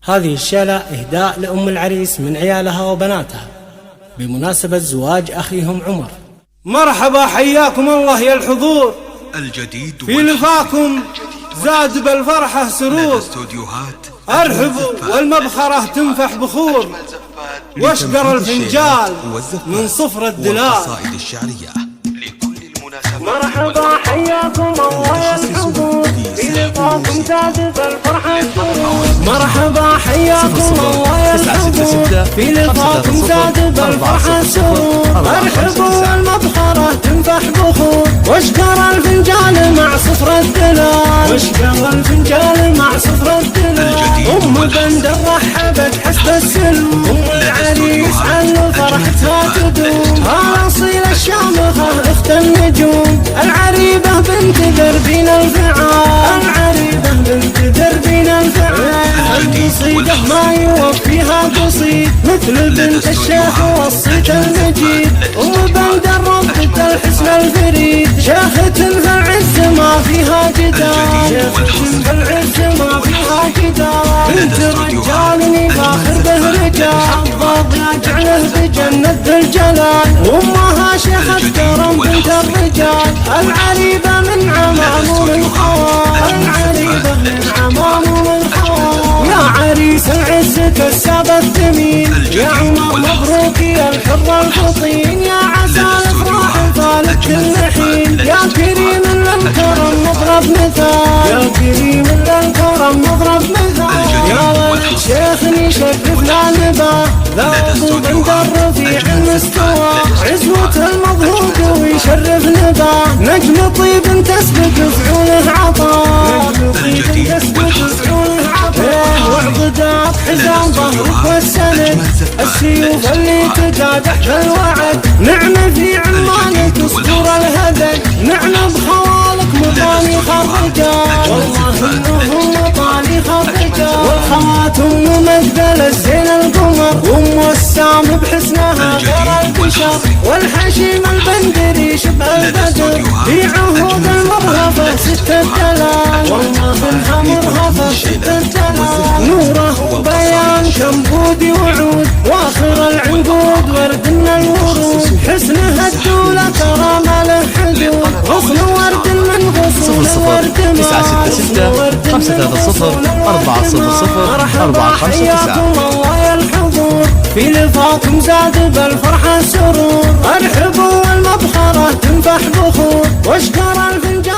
هذه الشيلة إهداء لأم العريس من عيالها وبناتها بمناسبة زواج أخيهم عمر. مرحبا، حياكم الله يا الحضور الجديد في لفاكم، زاد بالفرحة سرور. ارحبوا والمبخرة تنفح بخور، واشقر الفنجال من صفر الدلال. مرحبا، حياكم الله يا الحضور في لقاكم زاد بالفرحة سرور. مرحبا، حياكم الله يا الحضور في لقاكم زاد بالفرحة سرور. ارحبوا والمبخرة تنفح بخور، واشقر الفنجال مع صفر الدلال. واشقر الفنجال مع صفر الدلال. ام بندر رحبت حسب السلم، ام العريس عن فرحتها تدوم. الاصيل الشامخة اخت النجوم، العريبة بنت دربين الفعال. العريبة بنت دربين الفعال. القصيدة ما يوفيها قصيد، مثل بنت الشيخ والصيت المجيد. ام بندر ربة الحسن الفريد، شيخة في العز ما فيها جدال. شيخة في العز ما فيها جدال. بنت رجال يفاخر به رجال، حظاظ يجعله بجنة ذي الجلال. وامها شيخة كرم بنت الرجال، العريبة من عمام ومن خوال. العريبة من عمام ومن خوال. يا عريس العز كساب الثمين، يا عمر مبروك يا الحر الفطين. يا عسى الافراح فالك كل حين، يا كريم للكرم مضرب مثال. يا كريم للكرم مضرب مثال. يا ولد شيخ يشرفنا نباه، ذا ابو بندر رفيع المستوى. عزوته المضروق ويشرف نباه، نجم طيب تسبق فعوله عطاء. نجم طيب تسبق فعوله عطاء. وعضدات حزام ظهرك والسند، السيوف اللي تجادح بالوعد. نعم في عمانك اسطور الهدد، نعم بخوالك مطالي خرجات. والله انهم مطالي خرجات. والخواتم ممثل الزين القمر، وام السام بحسنها غير البشر. والحشيم البندري شبه البدر، في عهود المرهفة ستة دلال. والله انها مرهفة ستة دلال. نوره بيان كمبود وعود، واخر العنقود ورد من الورود. حسنها الدولة ترى ما له حدود، غصن ورد من غصون الورد مال. 966 530 400 459. حياكم الله يا الحضور في لفاكم زاد بالفرحة سرور. ارحبوا والمبخرة تنفح بخور، واشقر الفنجان